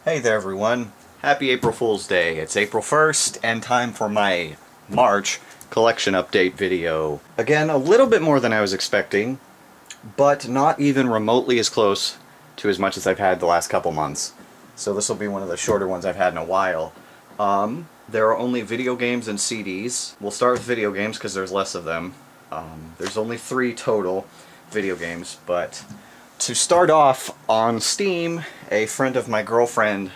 Hey there everyone, happy April Fool's Day. It's April 1st and time for my March collection update video. Again, a little bit more than I was expecting, but not even remotely as close to as much as I've had the last couple months. So this will be one of the shorter ones I've had in a while. There are only video games and CDs. We'll start with video games because there's less of them. There's only 3 total video games, but to start off, on Steam, a friend of my girlfriend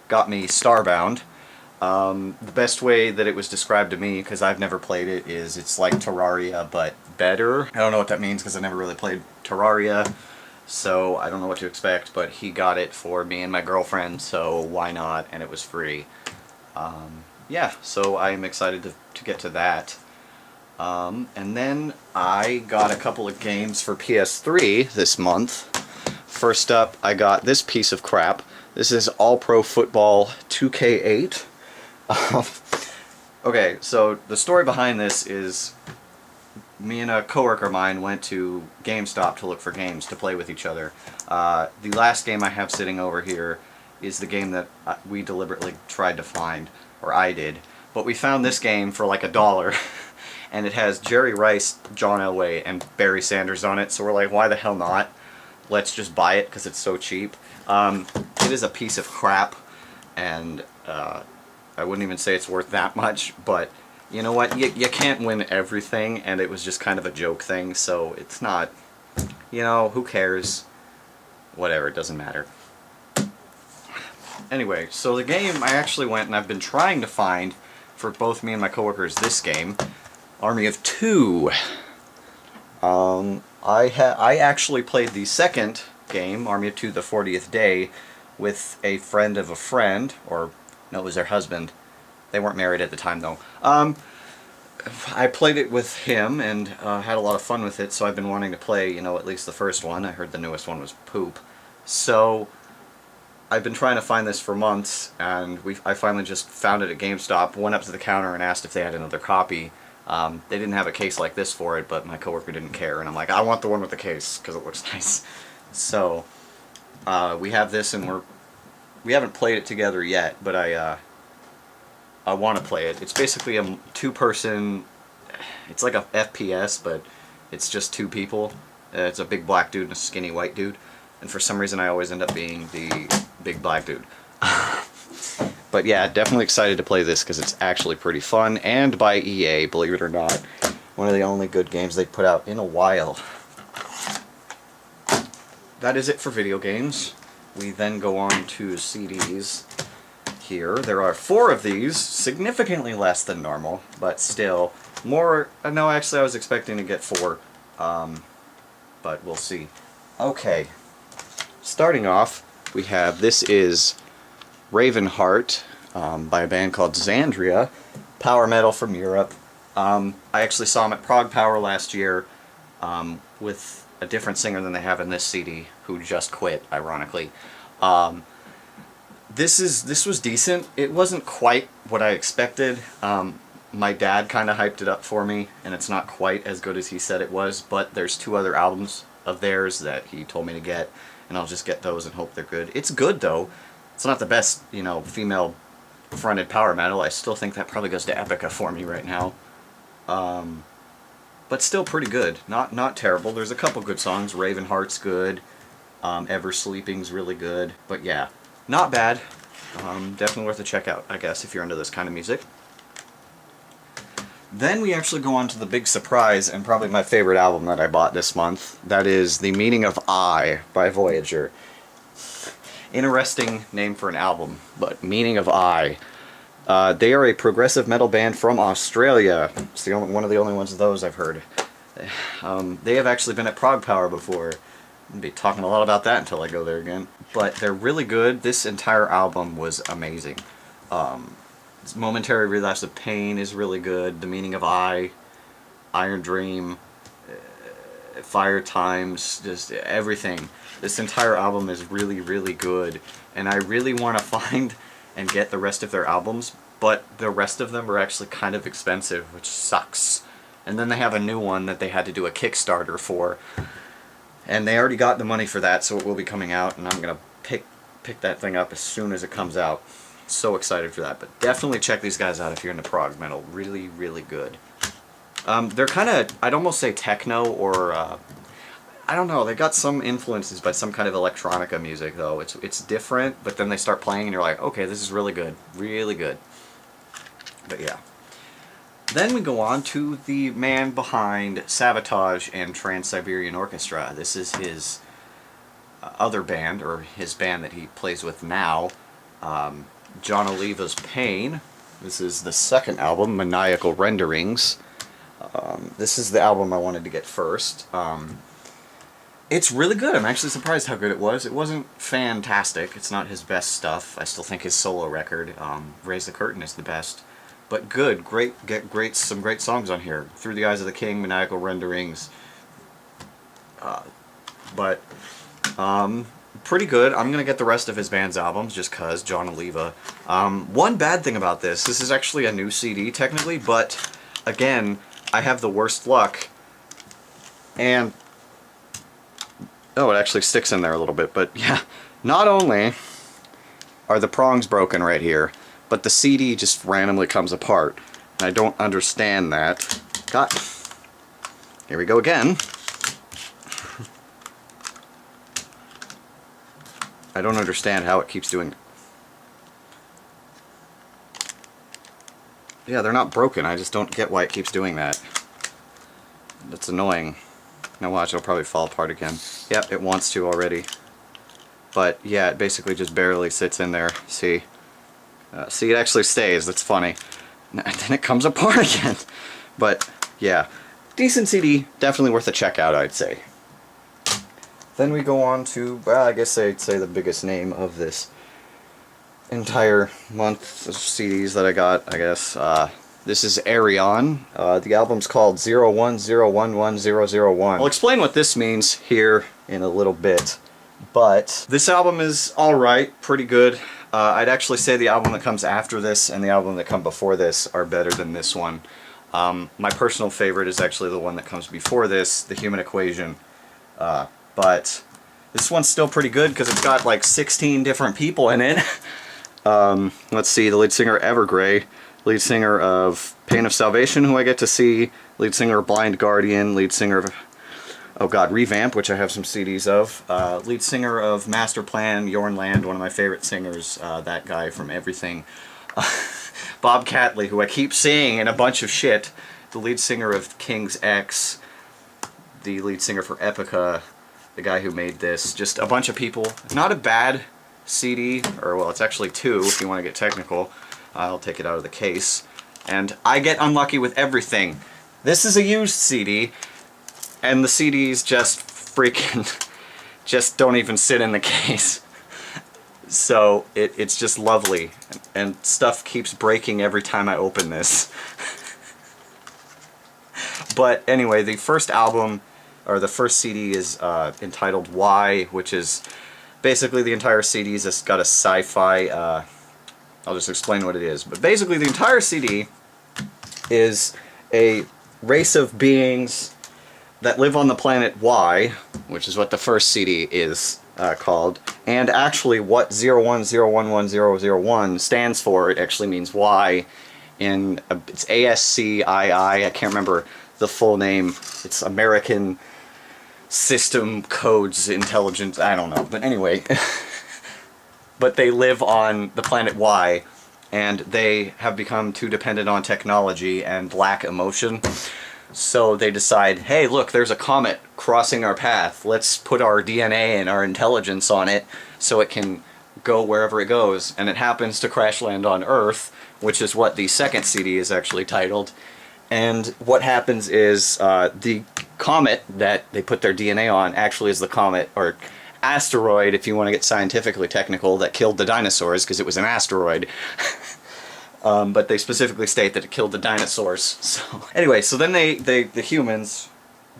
got me Starbound. The best way that it was described to me, because I've never played it, is it's like Terraria, but better. I don't know what that means because I never really played Terraria, so I don't know what to expect, but he got it for me and my girlfriend, so why not, and it was free. Yeah, so I'm excited to get to that. And then I got a couple of games for PS3 this month. First up, I got this piece of crap. This is All Pro Football 2K8. Okay, so the story behind this is me and a coworker of mine went to GameStop to look for games to play with each other. The last game I have sitting over here is the game that we deliberately tried to find, or I did. But we found this game for like $1. And it has Jerry Rice, John Elway, and Barry Sanders on it, so we're like, why the hell not? Let's just buy it because it's so cheap. It is a piece of crap, and I wouldn't even say it's worth that much, but you know what? You can't win everything, and it was just kind of a joke thing, so it's not, you know, who cares? Whatever, it doesn't matter. Anyway, so the game I actually went and I've been trying to find for both me and my coworkers this game, Army of Two. I actually played the second game, Army of Two: The 40th Day, with a friend of a friend, or no, it was their husband. They weren't married at the time though. I played it with him and had a lot of fun with it, so I've been wanting to play, you know, at least the first one. I heard the newest one was poop. So I've been trying to find this for months, and I finally just found it at GameStop, went up to the counter and asked if they had another copy. They didn't have a case like this for it, but my coworker didn't care, and I'm like, I want the one with the case because it looks nice. So we have this, and we haven't played it together yet, but I want to play it. It's basically a 2-person. It's like a FPS, but it's just 2 people. It's a big black dude and a skinny white dude, and for some reason I always end up being the big black dude. But yeah, definitely excited to play this because it's actually pretty fun, and by EA, believe it or not. One of the only good games they put out in a while. That is it for video games. We then go on to CDs here. There are 4 of these, significantly less than normal, but still more. No, actually I was expecting to get 4, but we'll see. Okay, starting off, we have, this is Ravenheart by a band called Xandria, power metal from Europe. I actually saw them at Prog Power last year with a different singer than they have in this CD, who just quit, ironically. This was decent. It wasn't quite what I expected. My dad kind of hyped it up for me, and it's not quite as good as he said it was, but there's 2 other albums of theirs that he told me to get, and I'll just get those and hope they're good. It's good, though. It's not the best, you know, female-fronted power metal. I still think that probably goes to Epica for me right now. But still pretty good. Not terrible. There's a couple good songs. Ravenheart's good. Ever Sleeping's really good. But yeah, not bad. Definitely worth a check out, I guess, if you're into this kind of music. Then we actually go on to the big surprise, and probably my favorite album that I bought this month. That is The Meaning of I by Voyager. Interesting name for an album, but Meaning of I. They are a progressive metal band from Australia. It's one of the only ones of those I've heard. They have actually been at Prog Power before. I'll be talking a lot about that until I go there again. But they're really good. This entire album was amazing. Momentary Relapse of Pain is really good. The Meaning of I, Iron Dream, Fire Times, just everything. This entire album is really, really good, and I really want to find and get the rest of their albums, but the rest of them are actually kind of expensive, which sucks. And then they have a new one that they had to do a Kickstarter for, and they already got the money for that, so it will be coming out, and I'm going to pick pick that thing up as soon as it comes out. So excited for that. But definitely check these guys out if you're into prog metal. Really, really good. They're kind of, I'd almost say techno, or I don't know, they got some influences by some kind of electronica music though. It's different, but then they start playing and you're like, okay, this is really good. Really good. But yeah. Then we go on to the man behind Sabotage and Trans-Siberian Orchestra. This is his other band, or his band that he plays with now, John Oliva's Pain. This is the second album, Maniacal Renderings. This is the album I wanted to get first. It's really good. I'm actually surprised how good it was. It wasn't fantastic. It's not his best stuff. I still think his solo record, Raise the Curtain, is the best. But good, some great songs on here. Through the Eyes of the King, Maniacal Renderings. Pretty good. I'm gonna get the rest of his band's albums just cause John Oliva. One bad thing about this is actually a new CD technically, but again, I have the worst luck. And oh, it actually sticks in there a little bit, but yeah, not only are the prongs broken right here, but the CD just randomly comes apart. And I don't understand that. Here we go again. I don't understand how it keeps doing it. Yeah, they're not broken. I just don't get why it keeps doing that. That's annoying. Now watch, it'll probably fall apart again. Yep, it wants to already. But yeah, it basically just barely sits in there. See? See, it actually stays. That's funny. And then it comes apart again. But yeah, decent CD. Definitely worth a check out, I'd say. Then we go on to, well, I guess I'd say the biggest name of this entire month of CDs that I got, I guess. This is Ayreon. The album's called 010110001. I'll explain what this means here in a little bit. But this album is alright, pretty good. I'd actually say the album that comes after this and the album that come before this are better than this one. My personal favorite is actually the one that comes before this, The Human Equation. But this one's still pretty good because it's got like 16 different people in it. Let's see, the lead singer Evergrey, lead singer of Pain of Salvation, who I get to see, lead singer of Blind Guardian, lead singer of, oh god, Revamp, which I have some CDs of, lead singer of Master Plan, Jorn Land, one of my favorite singers, that guy from everything. Bob Catley, who I keep seeing in a bunch of shit, the lead singer of King's X, the lead singer for Epica, the guy who made this, just a bunch of people. Not a bad CD, or well, it's actually two if you want to get technical. I'll take it out of the case. And I get unlucky with everything. This is a used CD, and the CDs just freaking, just don't even sit in the case. So it's just lovely, and stuff keeps breaking every time I open this. But anyway, the first album, or the first CD, is entitled Why, which is basically the entire CD is got a sci-fi, I'll just explain what it is. But basically the entire CD is a race of beings that live on the planet Y, which is what the first CD is called, and actually what 010110001 stands for, it actually means Y, in, it's ASCII, I can't remember the full name, it's American System Codes Intelligence, I don't know, but anyway. But they live on the planet Y, and they have become too dependent on technology and lack emotion. So they decide, hey look, there's a comet crossing our path, let's put our DNA and our intelligence on it so it can go wherever it goes. And it happens to crash land on Earth, which is what the second CD is actually titled. And what happens is the comet that they put their DNA on actually is the comet, or asteroid if you want to get scientifically technical, that killed the dinosaurs, because it was an asteroid. But they specifically state that it killed the dinosaurs. So anyway, so then the humans,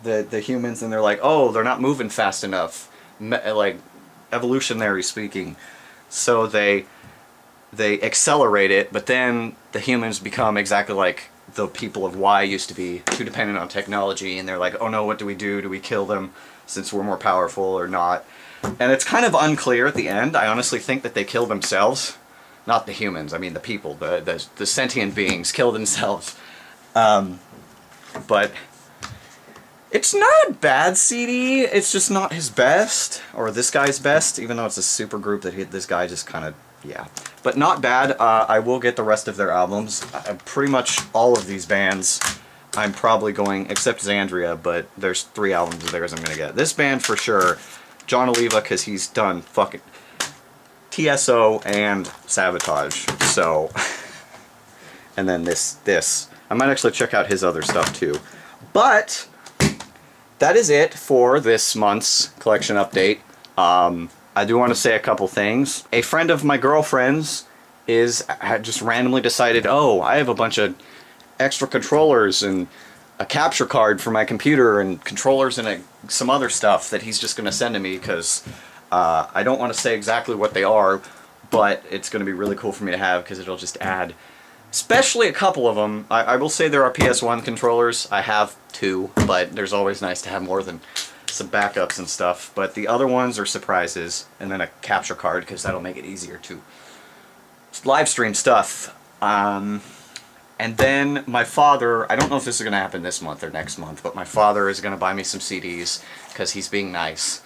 the humans, and they're like, oh, they're not moving fast enough, like evolutionary speaking. So they accelerate it, but then the humans become exactly like the people of Y used to be, too dependent on technology, and they're like, oh no, what do we do? Do we kill them since we're more powerful or not? And it's kind of unclear at the end. I honestly think that they kill themselves. Not the humans, I mean the people, the sentient beings kill themselves. But it's not a bad CD, it's just not his best, or this guy's best, even though it's a super group that this guy just kind of, yeah. But not bad. I will get the rest of their albums. Pretty much all of these bands I'm probably going, except Xandria, but there's 3 albums of theirs I'm going to get. This band for sure, John Oliva, because he's done fucking TSO and Sabotage, so, and then this. I might actually check out his other stuff too. But that is it for this month's collection update. I do want to say a couple things. A friend of my girlfriend's had just randomly decided, oh, I have a bunch of extra controllers and a capture card for my computer and controllers and some other stuff that he's just going to send to me because I don't want to say exactly what they are, but it's going to be really cool for me to have because it'll just add, especially a couple of them. I will say there are PS1 controllers. I have 2, but there's always nice to have more than some backups and stuff. But the other ones are surprises, and then a capture card because that'll make it easier to live stream stuff. And then my father, I don't know if this is going to happen this month or next month, but my father is going to buy me some CDs because he's being nice.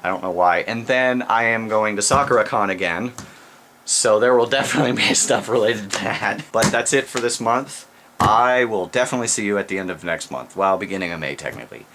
I don't know why. And then I am going to Sakura-Con again, so there will definitely be stuff related to that. But that's it for this month. I will definitely see you at the end of next month. Well, beginning of May, technically.